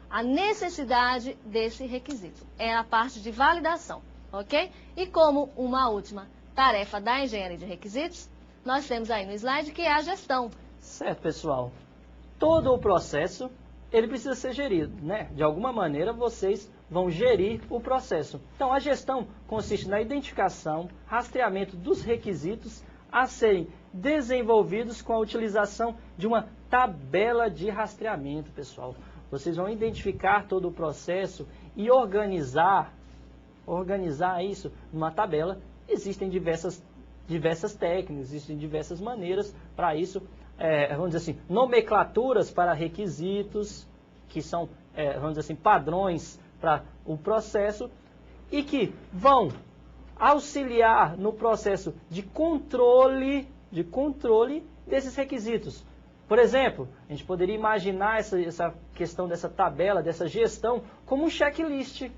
a necessidade desse requisito. É a parte de validação, ok? E como uma última tarefa da engenharia de requisitos, nós temos aí no slide que é a gestão. Certo, pessoal. Todo o processo, ele precisa ser gerido, né? De alguma maneira, vocês vão gerir o processo. Então, a gestão consiste na identificação, rastreamento dos requisitos a serem desenvolvidos com a utilização de uma tabela de rastreamento, pessoal. Vocês vão identificar todo o processo e organizar isso numa tabela. Existem diversas técnicas, existem diversas maneiras para isso. Vamos dizer assim, nomenclaturas para requisitos, que são, vamos dizer assim, padrões para o processo, e que vão auxiliar no processo de controle desses requisitos. Por exemplo, a gente poderia imaginar essa questão dessa tabela, dessa gestão, como um checklist.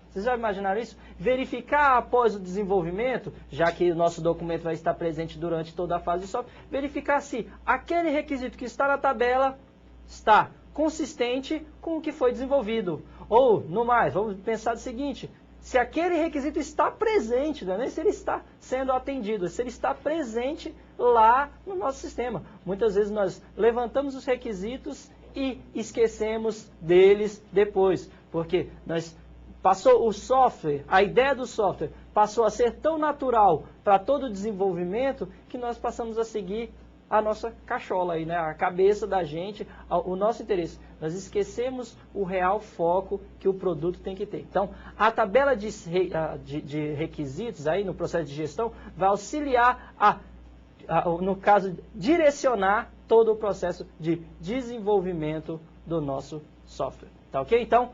Vocês já imaginaram isso? Verificar após o desenvolvimento, já que o nosso documento vai estar presente durante toda a fase de software, verificar se aquele requisito que está na tabela está consistente com o que foi desenvolvido. Ou, no mais, vamos pensar o seguinte, se aquele requisito está presente, não é nem se ele está sendo atendido, se ele está presente lá no nosso sistema. Muitas vezes nós levantamos os requisitos e esquecemos deles depois, porque passou o software, a ideia do software passou a ser tão natural para todo o desenvolvimento que nós passamos a seguir a nossa cachola aí, né? A cabeça da gente, o nosso interesse. Nós esquecemos o real foco que o produto tem que ter. Então, a tabela de requisitos aí no processo de gestão vai auxiliar a no caso, direcionar todo o processo de desenvolvimento do nosso software. Tá ok? Então,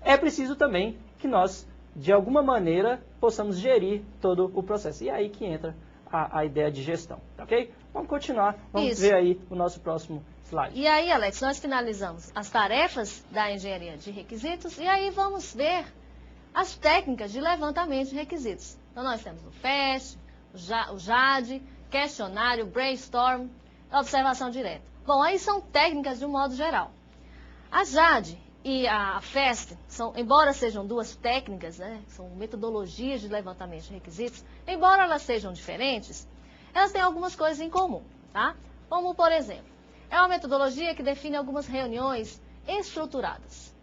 é preciso também que nós, de alguma maneira, possamos gerir todo o processo. E é aí que entra a ideia de gestão. Tá ok? Vamos continuar. Vamos ver aí o nosso próximo slide. E aí, Alex, nós finalizamos as tarefas da engenharia de requisitos e aí vamos ver as técnicas de levantamento de requisitos. Então, nós temos o FAST, o JAD, questionário, brainstorm, observação direta. Bom, aí são técnicas de um modo geral. A JAD e a FAST, embora sejam duas técnicas, né, são metodologias de levantamento de requisitos, embora elas sejam diferentes, elas têm algumas coisas em comum, tá? Como, por exemplo, é uma metodologia que define algumas reuniões estruturadas.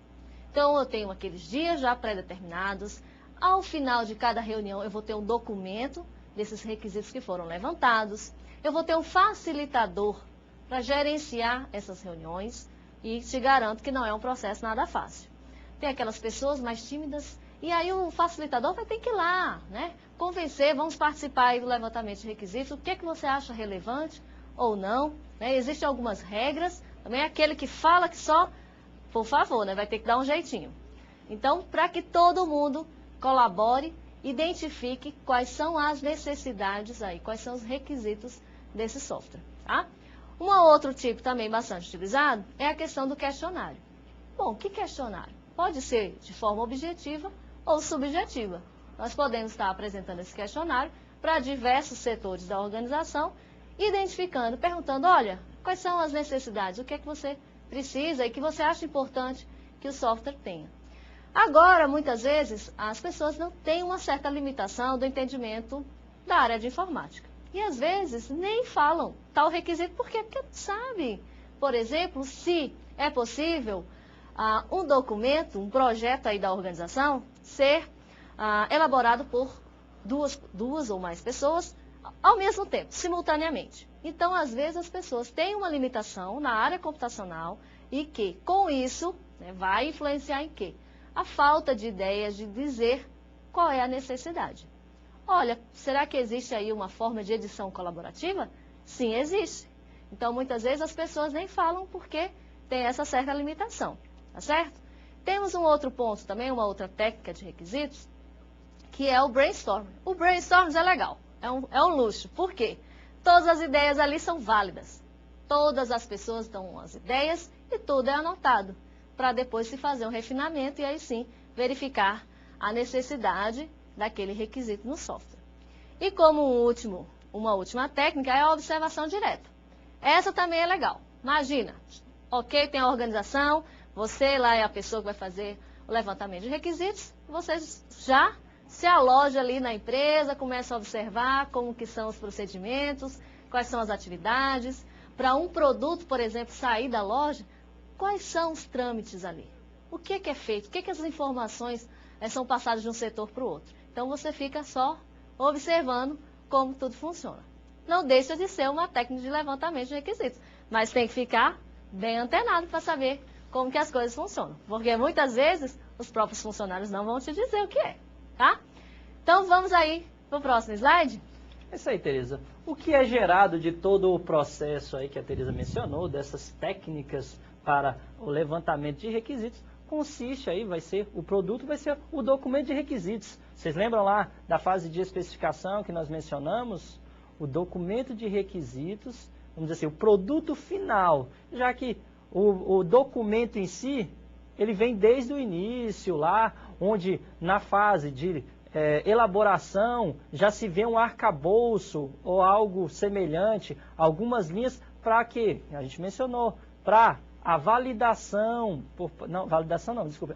Então, eu tenho aqueles dias já pré-determinados. Ao final de cada reunião, eu vou ter um documento desses requisitos que foram levantados. Eu vou ter um facilitador para gerenciar essas reuniões. E te garanto que não é um processo nada fácil. Tem aquelas pessoas mais tímidas, e aí o facilitador vai ter que ir lá, né? Convencer, vamos participar aí do levantamento de requisitos, o que é que você acha relevante ou não, né? Existem algumas regras, também aquele que fala que só, por favor, né? Vai ter que dar um jeitinho. Então, para que todo mundo colabore, identifique quais são as necessidades aí, quais são os requisitos desse software, tá? Um outro tipo também bastante utilizado é a questão do questionário. Bom, que questionário? Pode ser de forma objetiva ou subjetiva. Nós podemos estar apresentando esse questionário para diversos setores da organização, identificando, perguntando, olha, quais são as necessidades, o que é que você precisa e que você acha importante que o software tenha. Agora, muitas vezes, as pessoas não têm uma certa limitação do entendimento da área de informática. E às vezes nem falam tal requisito, por quê? Porque não sabem, por exemplo, se é possível um documento, um projeto aí da organização ser elaborado por duas ou mais pessoas ao mesmo tempo, simultaneamente. Então, às vezes, as pessoas têm uma limitação na área computacional e que, com isso, né, vai influenciar em quê? A falta de ideias de dizer qual é a necessidade. Olha, será que existe aí uma forma de edição colaborativa? Sim, existe. Então, muitas vezes as pessoas nem falam porque tem essa certa limitação, tá certo? Temos um outro ponto também, uma outra técnica de requisitos, que é o brainstorm. O brainstorm é legal, é um luxo. Por quê? Todas as ideias ali são válidas. Todas as pessoas dão as ideias e tudo é anotado, para depois se fazer um refinamento e aí sim verificar a necessidade daquele requisito no software. E como uma última técnica é a observação direta. Essa também é legal. Imagina, ok, tem a organização, você lá é a pessoa que vai fazer o levantamento de requisitos, você já se aloja ali na empresa, começa a observar como que são os procedimentos, quais são as atividades. Para um produto, por exemplo, sair da loja, quais são os trâmites ali? O que é feito? O que as informações são passadas de um setor para o outro? Então, você fica só observando como tudo funciona. Não deixa de ser uma técnica de levantamento de requisitos, mas tem que ficar bem antenado para saber como que as coisas funcionam. Porque muitas vezes os próprios funcionários não vão te dizer o que é, tá? Então, vamos aí para o próximo slide. É isso aí, Tereza. O que é gerado de todo o processo aí que a Tereza mencionou, dessas técnicas para o levantamento de requisitos, consiste aí, o produto vai ser o documento de requisitos. Vocês lembram lá da fase de especificação que nós mencionamos? O documento de requisitos, vamos dizer assim, o produto final, já que o documento em si, ele vem desde o início lá, onde na fase de elaboração já se vê um arcabouço ou algo semelhante, algumas linhas para que, a gente mencionou, para a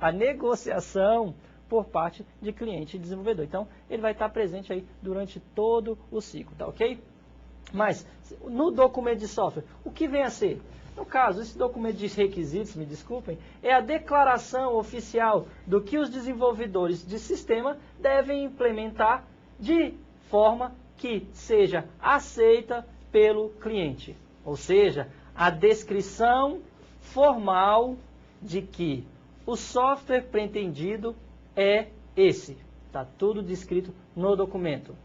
a negociação por parte de cliente e desenvolvedor. Então, ele vai estar presente aí durante todo o ciclo, tá ok? Mas, no documento de software, o que vem a ser? No caso, esse documento de requisitos, me desculpem, é a declaração oficial do que os desenvolvedores de sistema devem implementar de forma que seja aceita pelo cliente. Ou seja, a descrição formal de que o software pretendido é esse. Está tudo descrito no documento.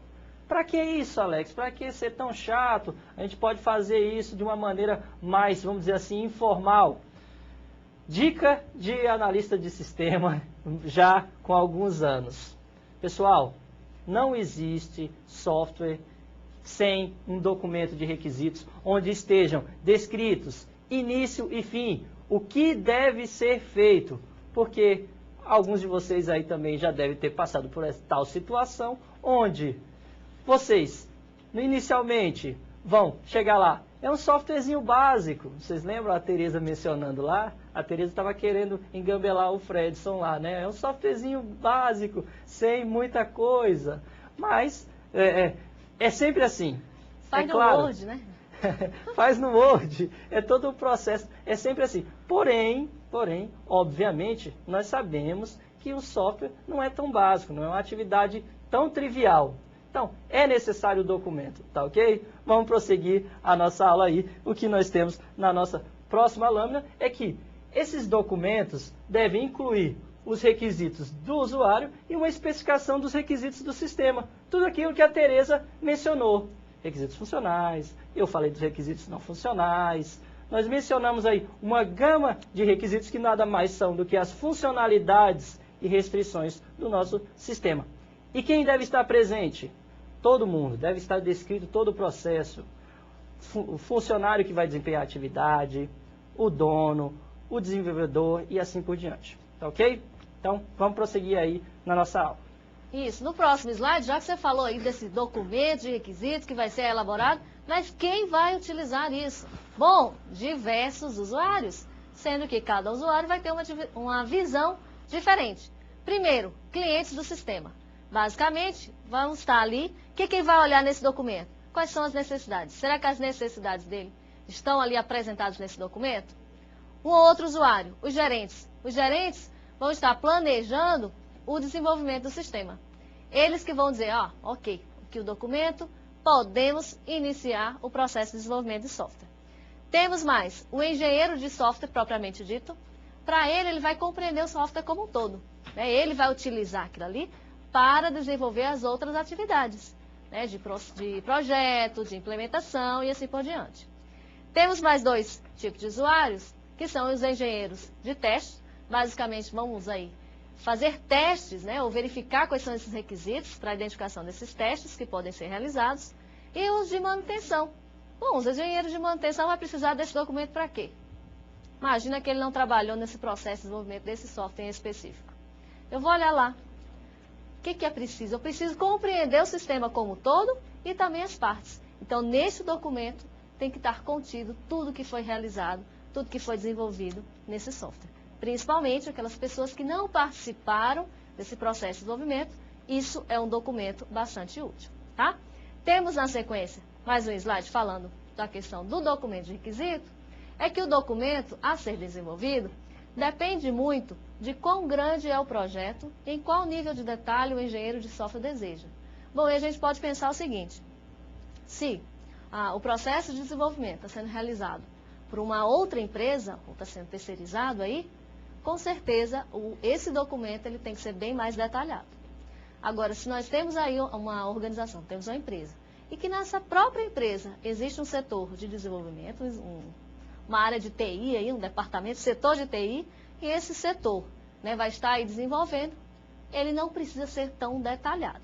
Para que isso, Alex? Para que ser tão chato? A gente pode fazer isso de uma maneira mais, vamos dizer assim, informal. Dica de analista de sistema já com alguns anos. Pessoal, não existe software sem um documento de requisitos onde estejam descritos início e fim, o que deve ser feito, porque alguns de vocês aí também já devem ter passado por essa tal situação, onde vocês, inicialmente, vão chegar lá. É um softwarezinho básico. Vocês lembram a Tereza mencionando lá? A Tereza estava querendo engambelar o Fredson lá, né? É um softwarezinho básico, sem muita coisa. Mas é sempre assim. Faz no claro, Word, né? Faz no Word. É todo o processo. É sempre assim. Porém, obviamente, nós sabemos que o software não é tão básico, não é uma atividade tão trivial. Então, é necessário o documento, tá ok? Vamos prosseguir a nossa aula aí. O que nós temos na nossa próxima lâmina é que esses documentos devem incluir os requisitos do usuário e uma especificação dos requisitos do sistema. Tudo aquilo que a Tereza mencionou. Requisitos funcionais, eu falei dos requisitos não funcionais. Nós mencionamos aí uma gama de requisitos que nada mais são do que as funcionalidades e restrições do nosso sistema. E quem deve estar presente? Todo mundo, deve estar descrito todo o processo. O funcionário que vai desempenhar a atividade, o dono, o desenvolvedor e assim por diante. Tá ok? Então, vamos prosseguir aí na nossa aula. Isso. No próximo slide, já que você falou aí desse documento de requisitos que vai ser elaborado, mas quem vai utilizar isso? Bom, diversos usuários, sendo que cada usuário vai ter uma visão diferente. Primeiro, clientes do sistema. Basicamente, vamos estar ali. O que quem vai olhar nesse documento? Quais são as necessidades? Será que as necessidades dele estão ali apresentadas nesse documento? Um outro usuário, os gerentes. Os gerentes vão estar planejando o desenvolvimento do sistema. Eles que vão dizer, ok, aqui o documento, podemos iniciar o processo de desenvolvimento de software. Temos mais o engenheiro de software propriamente dito. Para ele vai compreender o software como um todo. Né? Ele vai utilizar aquilo ali para desenvolver as outras atividades, né, de projeto, de implementação e assim por diante. Temos mais dois tipos de usuários, que são os engenheiros de teste. Basicamente, vamos aí fazer testes, né, ou verificar quais são esses requisitos para a identificação desses testes que podem ser realizados. E os de manutenção. Bom, os engenheiros de manutenção vão precisar desse documento para quê? Imagina que ele não trabalhou nesse processo de desenvolvimento desse software em específico. Eu vou olhar lá. O que é preciso? Eu preciso compreender o sistema como um todo e também as partes. Então, nesse documento, tem que estar contido tudo que foi realizado, tudo que foi desenvolvido nesse software. Principalmente aquelas pessoas que não participaram desse processo de desenvolvimento. Isso é um documento bastante útil, tá? Temos na sequência mais um slide falando da questão do documento de requisito. É que o documento a ser desenvolvido depende muito de quão grande é o projeto e em qual nível de detalhe o engenheiro de software deseja. Bom, e a gente pode pensar o seguinte: se o processo de desenvolvimento está sendo realizado por uma outra empresa, ou está sendo terceirizado aí, com certeza esse documento ele tem que ser bem mais detalhado. Agora, se nós temos aí uma organização, temos uma empresa, e que nessa própria empresa existe um setor de desenvolvimento, uma área de TI, aí, um departamento, setor de TI, e esse setor, né, vai estar aí desenvolvendo, ele não precisa ser tão detalhado.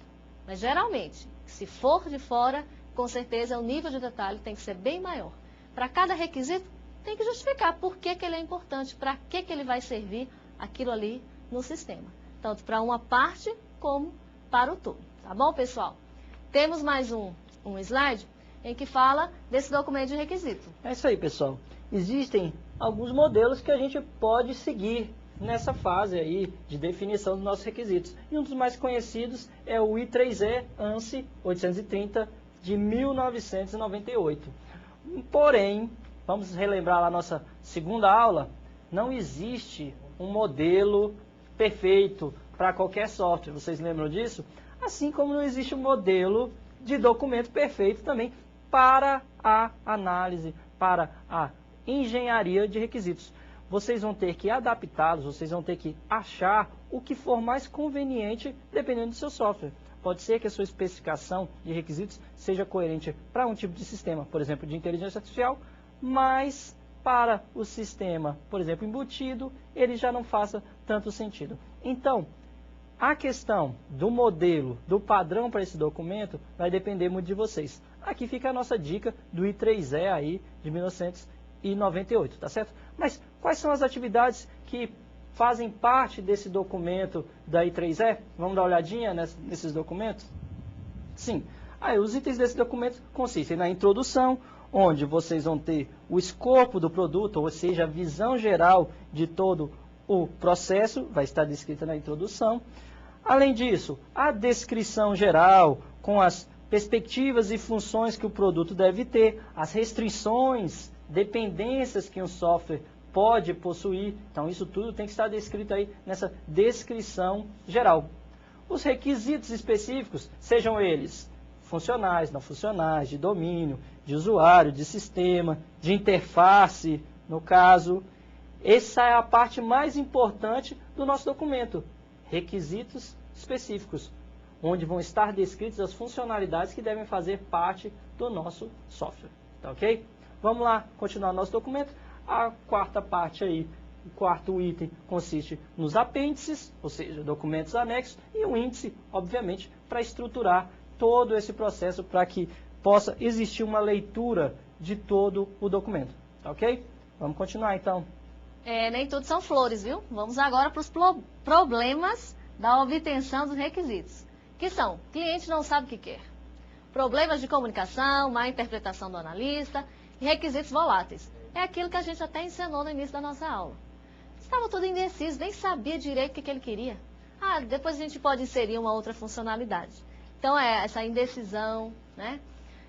Mas geralmente, se for de fora, com certeza o nível de detalhe tem que ser bem maior. Para cada requisito, tem que justificar por que ele é importante, para que ele vai servir aquilo ali no sistema. Tanto para uma parte como para o todo. Tá bom, pessoal? Temos mais um slide em que fala desse documento de requisito. É isso aí, pessoal. Existem alguns modelos que a gente pode seguir nessa fase aí de definição dos nossos requisitos. E um dos mais conhecidos é o I3E ANSI 830 de 1998. Porém, vamos relembrar lá a nossa segunda aula, não existe um modelo perfeito para qualquer software. Vocês lembram disso? Assim como não existe um modelo de documento perfeito também para a análise, para a engenharia de requisitos. Vocês vão ter que adaptá-los, vocês vão ter que achar o que for mais conveniente dependendo do seu software. Pode ser que a sua especificação de requisitos seja coerente para um tipo de sistema, por exemplo, de inteligência artificial, mas para o sistema, por exemplo, embutido, ele já não faça tanto sentido. Então, a questão do modelo, do padrão para esse documento, vai depender muito de vocês. Aqui fica a nossa dica do I3E aí, de 1998, tá certo? Mas quais são as atividades que fazem parte desse documento da I3E? Vamos dar uma olhadinha nesses documentos? Sim. Aí, os itens desse documento consistem na introdução, onde vocês vão ter o escopo do produto, ou seja, a visão geral de todo o processo, vai estar descrita na introdução. Além disso, a descrição geral, com as perspectivas e funções que o produto deve ter, as restrições, dependências que um software pode possuir. Então, isso tudo tem que estar descrito aí nessa descrição geral. Os requisitos específicos, sejam eles funcionais, não funcionais, de domínio, de usuário, de sistema, de interface, no caso. Essa é a parte mais importante do nosso documento. Requisitos específicos, onde vão estar descritas as funcionalidades que devem fazer parte do nosso software. Tá ok? Vamos lá, continuar nosso documento. A quarta parte aí, o quarto item, consiste nos apêndices, ou seja, documentos anexos, e um índice, obviamente, para estruturar todo esse processo, para que possa existir uma leitura de todo o documento. Tá ok? Vamos continuar então. Nem tudo são flores, viu? Vamos agora para os problemas da obtenção dos requisitos, que são: o cliente não sabe o que quer, problemas de comunicação, má interpretação do analista e requisitos voláteis. É aquilo que a gente até ensinou no início da nossa aula. Estava tudo indeciso, nem sabia direito o que ele queria. Depois a gente pode inserir uma outra funcionalidade. Então, essa indecisão, né?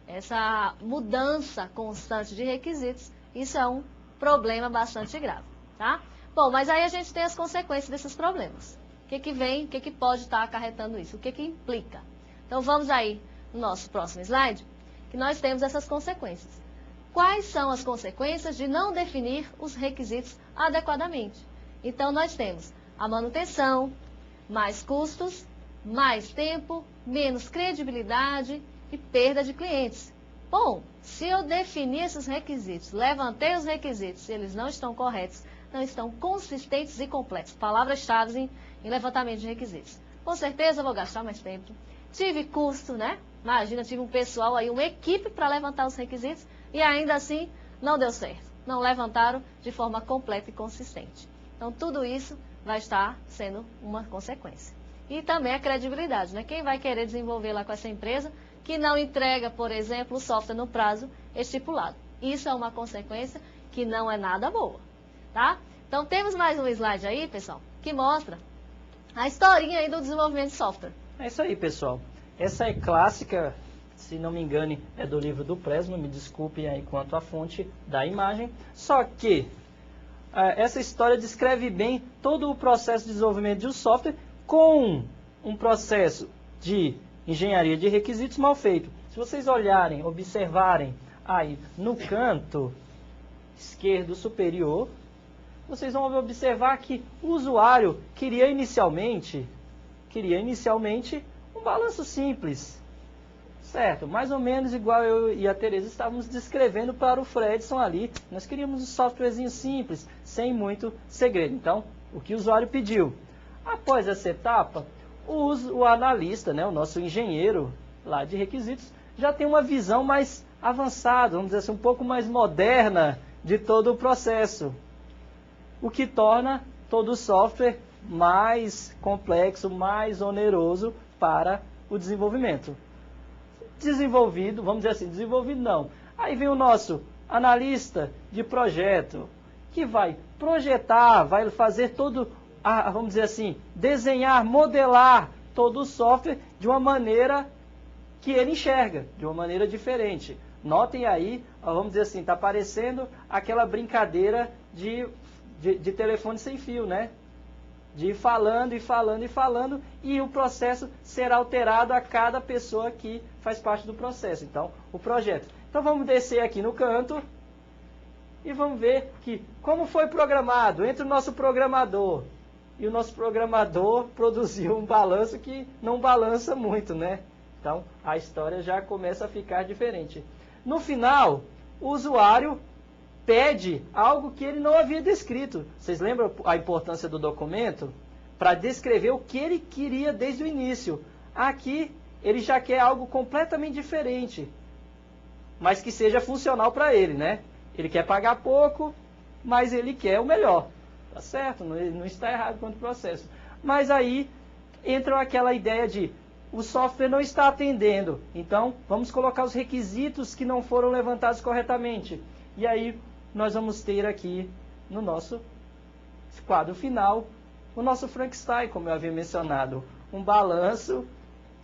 Essa mudança constante de requisitos, isso é um problema bastante grave, tá? Bom, mas aí a gente tem as consequências desses problemas. O que pode estar acarretando isso? O que implica? Então, vamos aí no nosso próximo slide, que nós temos essas consequências. Quais são as consequências de não definir os requisitos adequadamente? Então, nós temos a manutenção, mais custos, mais tempo, menos credibilidade e perda de clientes. Bom, se eu definir esses requisitos, levantei os requisitos, eles não estão corretos, não estão consistentes e completos. Palavras-chave em levantamento de requisitos. Com certeza eu vou gastar mais tempo. Tive custo, né? Imagina, tive um pessoal aí, uma equipe para levantar os requisitos e ainda assim não deu certo. Não levantaram de forma completa e consistente. Então, tudo isso vai estar sendo uma consequência. E também a credibilidade, né? Quem vai querer desenvolver lá com essa empresa que não entrega, por exemplo, o software no prazo estipulado? Isso é uma consequência que não é nada boa, tá? Então, temos mais um slide aí, pessoal, que mostra a historinha aí do desenvolvimento de software. É isso aí, pessoal. Essa é clássica, se não me engane, é do livro do Presma, me desculpem aí quanto à fonte da imagem. Só que essa história descreve bem todo o processo de desenvolvimento de um software com um processo de engenharia de requisitos mal feito. Se vocês olharem, observarem aí no canto esquerdo superior, vocês vão observar que o usuário queria inicialmente um balanço simples, certo? Mais ou menos igual eu e a Tereza estávamos descrevendo para o Fredson ali. Nós queríamos um softwarezinho simples, sem segredo. Então, o que o usuário pediu? Após essa etapa, o analista, né, o nosso engenheiro lá de requisitos, já tem uma visão mais avançada, vamos dizer assim, um pouco mais moderna de todo o processo, o que torna todo o software mais complexo, mais oneroso para o desenvolvimento. Desenvolvido, vamos dizer assim, desenvolvido não. Aí vem o nosso analista de projeto, que vai projetar, vai fazer todo, vamos dizer assim, desenhar, modelar todo o software de uma maneira que ele enxerga, de uma maneira diferente. Notem aí, vamos dizer assim, está parecendo aquela brincadeira de telefone sem fio, né? De ir falando e falando e falando, e o processo será alterado a cada pessoa que faz parte do processo. Então, o projeto. Então, vamos descer aqui no canto e vamos ver que como foi programado entre o nosso programador e o nosso programador produziu um balanço que não balança muito, né? Então, a história já começa a ficar diferente. No final, o usuário pede algo que ele não havia descrito. Vocês lembram a importância do documento? Para descrever o que ele queria desde o início. Aqui, ele já quer algo completamente diferente, mas que seja funcional para ele, né? Ele quer pagar pouco, mas ele quer o melhor. Tá certo? Não está errado quanto ao processo. Mas aí entra aquela ideia de o software não está atendendo. Então, vamos colocar os requisitos que não foram levantados corretamente. E aí, nós vamos ter aqui no nosso quadro final o nosso Frankenstein, como eu havia mencionado. Um balanço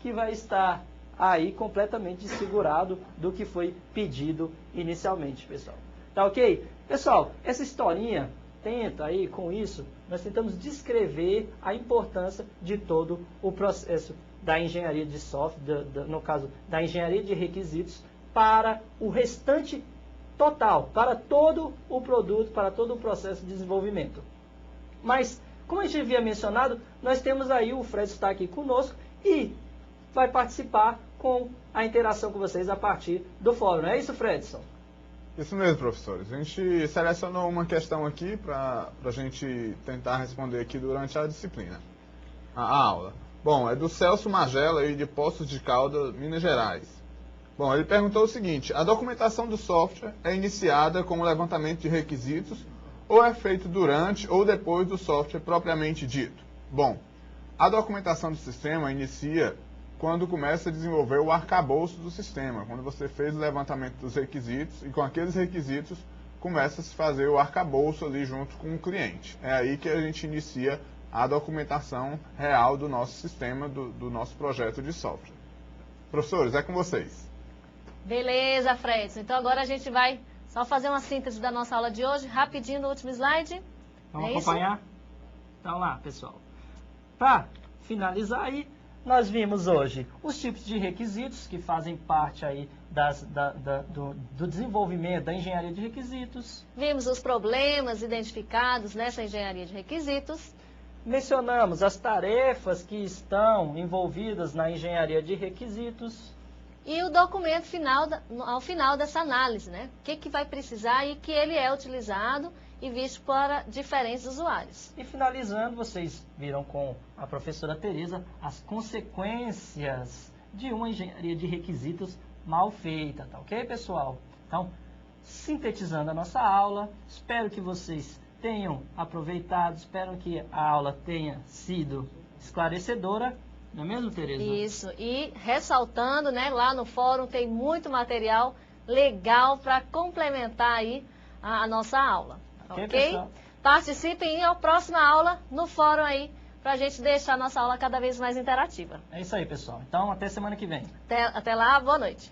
que vai estar aí completamente desfigurado do que foi pedido inicialmente, pessoal. Tá ok? Pessoal, essa historinha tenta aí, com isso, nós tentamos descrever a importância de todo o processo da engenharia de software, no caso, da engenharia de requisitos, para o restante total, para todo o produto, para todo o processo de desenvolvimento. Mas, como a gente havia mencionado, nós temos aí, o Fred está aqui conosco e vai participar com a interação com vocês a partir do fórum. Não é isso, Fredson? Isso mesmo, professores. A gente selecionou uma questão aqui para a gente tentar responder aqui durante a disciplina, a aula. Bom, é do Celso Magela, aí de Poços de Caldas, Minas Gerais. Bom, ele perguntou o seguinte: a documentação do software é iniciada com o levantamento de requisitos ou é feito durante ou depois do software propriamente dito? Bom, a documentação do sistema inicia quando começa a desenvolver o arcabouço do sistema, quando você fez o levantamento dos requisitos e com aqueles requisitos começa a se fazer o arcabouço ali junto com o cliente. É aí que a gente inicia a documentação real do nosso sistema, do nosso projeto de software. Professores, é com vocês. Beleza, Fredson. Então agora a gente vai só fazer uma síntese da nossa aula de hoje, rapidinho no último slide. Vamos acompanhar? Então lá, pessoal. Para finalizar aí, nós vimos hoje os tipos de requisitos que fazem parte aí do desenvolvimento da engenharia de requisitos. Vimos os problemas identificados nessa engenharia de requisitos. Mencionamos as tarefas que estão envolvidas na engenharia de requisitos. E o documento final, ao final dessa análise, né? O que vai precisar e que ele é utilizado e visto para diferentes usuários. E finalizando, vocês viram com a professora Tereza as consequências de uma engenharia de requisitos mal feita, tá ok, pessoal? Então, sintetizando a nossa aula, espero que vocês tenham aproveitado, espero que a aula tenha sido esclarecedora. Não é mesmo, Tereza? Isso, e ressaltando, né, lá no fórum tem muito material legal para complementar aí a nossa aula, ok? Participem e a próxima aula no fórum aí, para a gente deixar a nossa aula cada vez mais interativa. É isso aí, pessoal. Então, até semana que vem. Até lá, boa noite.